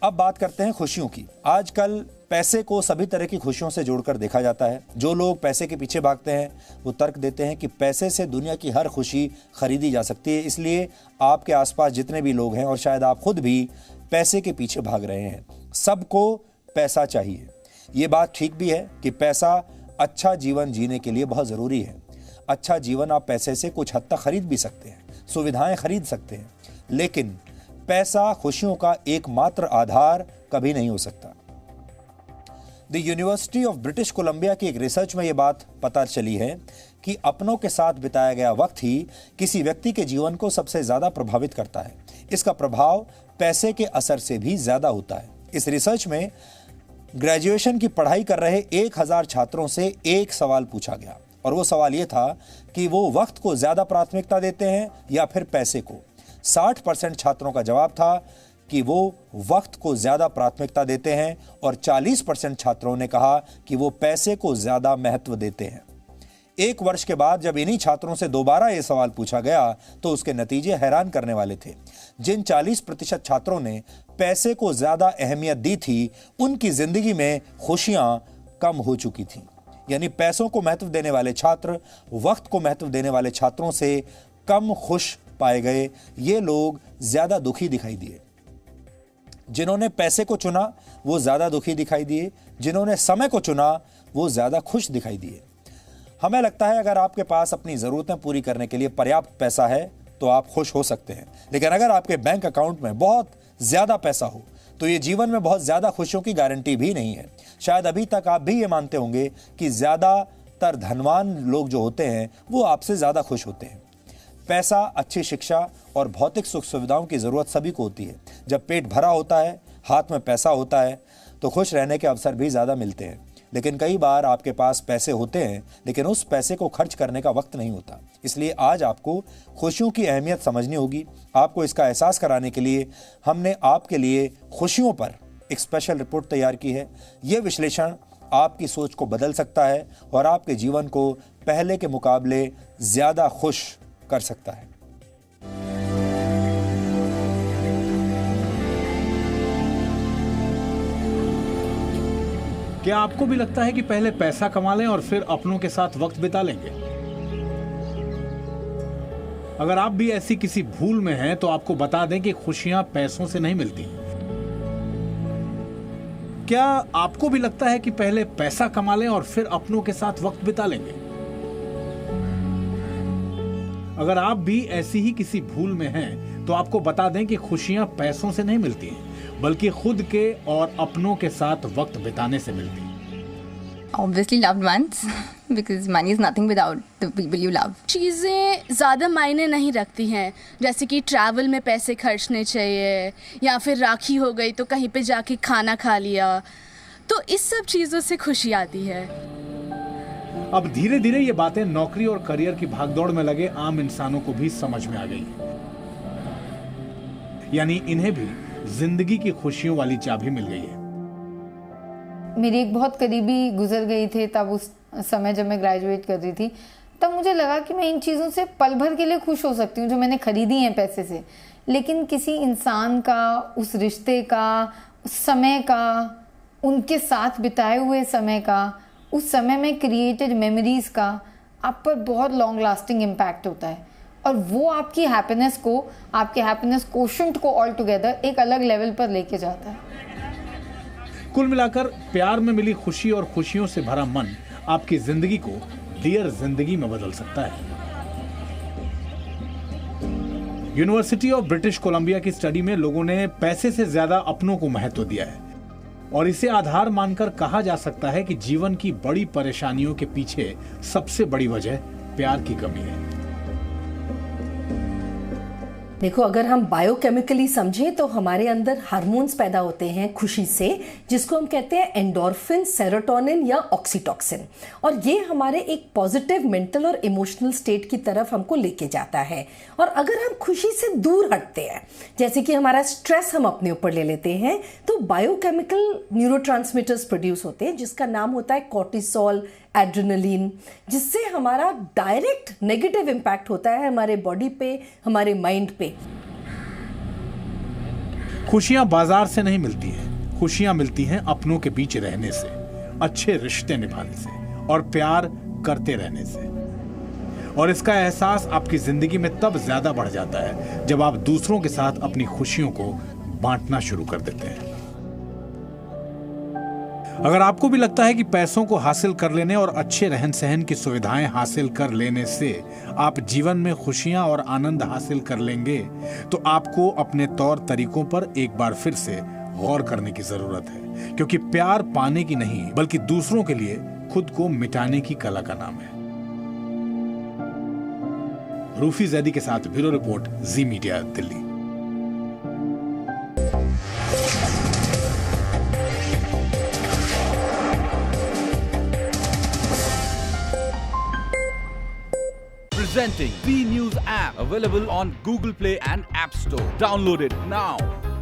अब बात करते हैं खुशियों की। आजकल पैसे को सभी तरह की खुशियों से जोड़कर देखा जाता है। जो लोग पैसे के पीछे भागते हैं वो तर्क देते हैं कि पैसे से दुनिया की हर खुशी खरीदी जा सकती है, इसलिए आपके आसपास जितने भी लोग हैं और शायद आप खुद भी पैसे के पीछे भाग रहे हैं। सबको पैसा चाहिए। ये बात ठीक भी है कि पैसा अच्छा जीवन जीने के लिए बहुत ज़रूरी है। अच्छा जीवन आप पैसे से कुछ हद तक खरीद भी सकते हैं, सुविधाएं खरीद सकते हैं, लेकिन पैसा खुशियों का एकमात्र आधार कभी नहीं हो सकता। The university of British Columbia की एक रिसर्च में यह बात पता चली है कि अपनों के साथ बिताया गया वक्त ही किसी व्यक्ति के जीवन को सबसे ज्यादा प्रभावित करता है। इसका प्रभाव पैसे के असर से भी ज्यादा होता है। इस रिसर्च में ग्रेजुएशन की पढ़ाई कर रहे 1000 छात्रों से एक सवाल पूछा गया और वो सवाल ये था कि वो वक्त को ज्यादा प्राथमिकता देते हैं या फिर पैसे को। 60% छात्रों का जवाब था कि वो वक्त को ज्यादा प्राथमिकता देते हैं और 40% छात्रों ने कहा कि वो पैसे को ज्यादा महत्व देते हैं। एक वर्ष के बाद जब इन्हीं छात्रों से दोबारा ये सवाल पूछा गया तो उसके नतीजे हैरान करने वाले थे। जिन 40% छात्रों ने पैसे को ज्यादा अहमियत दी थी, उनकी जिंदगी में खुशियां कम हो चुकी थी। यानी पैसों को महत्व देने वाले छात्र वक्त को महत्व देने वाले छात्रों से कम खुश पाए गए। ये लोग ज्यादा दुखी दिखाई दिए। जिन्होंने पैसे को चुना वो ज्यादा दुखी दिखाई दिए, जिन्होंने समय को चुना वो ज्यादा खुश दिखाई दिए। हमें लगता है अगर आपके पास अपनी जरूरतें पूरी करने के लिए पर्याप्त पैसा है तो आप खुश हो सकते हैं, लेकिन अगर आपके बैंक अकाउंट में बहुत ज्यादा पैसा हो तो ये जीवन में बहुत ज्यादा खुशियों की गारंटी भी नहीं है। शायद अभी तक आप भी ये मानते होंगे कि ज्यादातर धनवान लोग जो होते हैं वो आपसे ज्यादा खुश होते हैं। पैसा, अच्छी शिक्षा और भौतिक सुख सुविधाओं की जरूरत सभी को होती है। जब पेट भरा होता है, हाथ में पैसा होता है तो खुश रहने के अवसर भी ज्यादा मिलते हैं। लेकिन कई बार आपके पास पैसे होते हैं लेकिन उस पैसे को खर्च करने का वक्त नहीं होता। इसलिए आज आपको खुशियों की अहमियत समझनी होगी। आपको इसका एहसास कराने के लिए हमने आपके लिए खुशियों पर एक स्पेशल रिपोर्ट तैयार की है। यह विश्लेषण आपकी सोच को बदल सकता है और आपके जीवन को पहले के मुकाबले ज्यादा खुश कर सकता है। क्या आपको भी लगता है कि पहले पैसा कमा लें और फिर अपनों के साथ वक्त बिता लेंगे? अगर आप भी ऐसी किसी भूल में हैं तो आपको बता दें कि खुशियां पैसों से नहीं मिलती। क्या आपको भी लगता है कि पहले पैसा कमा लें और फिर अपनों के साथ वक्त बिता लेंगे? अगर आप भी ऐसी ही किसी भूल में हैं तो आपको बता दें कि खुशियां पैसों से नहीं मिलती हैं, बल्कि खुद के और अपनों के साथ वक्त बिताने से मिलती हैं। Obviously loved ones, because money is nothing without the people you love. चीज़ें ज़्यादा मायने नहीं रखती हैं, जैसे कि ट्रैवल में पैसे खर्चने चाहिए या फिर राखी हो गई तो कहीं पे जाके खाना खा लिया, तो इस सब चीज़ों से खुशी आती है। अब धीरे धीरे ये बातें नौकरी और करियर की भागदौड़ में लगे आम इंसानों को भी समझ में आ गई। यानी इन्हें भी जिंदगी की खुशियों वाली चाबी मिल गई है। मेरी एक बहुत करीबी गुजर गई थे तब, उस समय जब मैं ग्रेजुएट कर रही थी, तब मुझे लगा कि मैं इन चीज़ों से पल भर के लिए खुश हो सकती हूँ जो मैंने खरीदी हैं पैसे से, लेकिन किसी इंसान का, उस रिश्ते का, उस समय का, उनके साथ बिताए हुए समय का, उस समय में क्रिएटेड मेमोरीज का आप पर बहुत लॉन्ग लास्टिंग इम्पैक्ट होता है और वो आपकी हैप्पीनेस को, आपके हैप्पीनेस कोशेंट को ऑल टुगेदर एक अलग लेवल पर लेके जाता है। कुल मिलाकर प्यार में मिली खुशी और खुशियों से भरा मन आपकी जिंदगी को डियर जिंदगी में बदल सकता है। यूनिवर्सिटी ऑफ ब्रिटिश कोलंबिया की स्टडी में लोगों ने पैसे से ज्यादा अपनों को महत्व दिया है और इसे आधार मानकर कहा जा सकता है कि जीवन की बड़ी परेशानियों के पीछे सबसे बड़ी वजह प्यार की कमी है। देखो, अगर हम बायोकेमिकली समझें तो हमारे अंदर हार्मोन्स पैदा होते हैं खुशी से, जिसको हम कहते हैं एंडोर्फिन, सेरोटोनिन या ऑक्सीटोसिन, और ये हमारे एक पॉजिटिव मेंटल और इमोशनल स्टेट की तरफ हमको लेके जाता है। और अगर हम खुशी से दूर हटते हैं, जैसे कि हमारा स्ट्रेस हम अपने ऊपर ले लेते हैं, तो बायोकेमिकल न्यूरोट्रांसमीटर्स प्रोड्यूस होते हैं जिसका नाम होता है कॉर्टिसोल, एड्रेनलिन, जिससे हमारा डायरेक्ट नेगेटिव इम्पैक्ट होता है हमारे बॉडी पे, हमारे माइंड पे। खुशियां बाजार से नहीं मिलती हैं, खुशियां मिलती हैं अपनों के बीच रहने से, अच्छे रिश्ते निभाने से और प्यार करते रहने से। और इसका एहसास आपकी जिंदगी में तब ज्यादा बढ़ जाता है जब आप दूसरों के साथ अपनी खुशियों को बांटना शुरू कर देते हैं। अगर आपको भी लगता है कि पैसों को हासिल कर लेने और अच्छे रहन सहन की सुविधाएं हासिल कर लेने से आप जीवन में खुशियां और आनंद हासिल कर लेंगे, तो आपको अपने तौर तरीकों पर एक बार फिर से गौर करने की जरूरत है, क्योंकि प्यार पाने की नहीं बल्कि दूसरों के लिए खुद को मिटाने की कला का नाम है। रूफी जैदी के साथ bureau report, Zee Media, Delhi. Presenting B News app, available on Google Play and App Store. Download it now.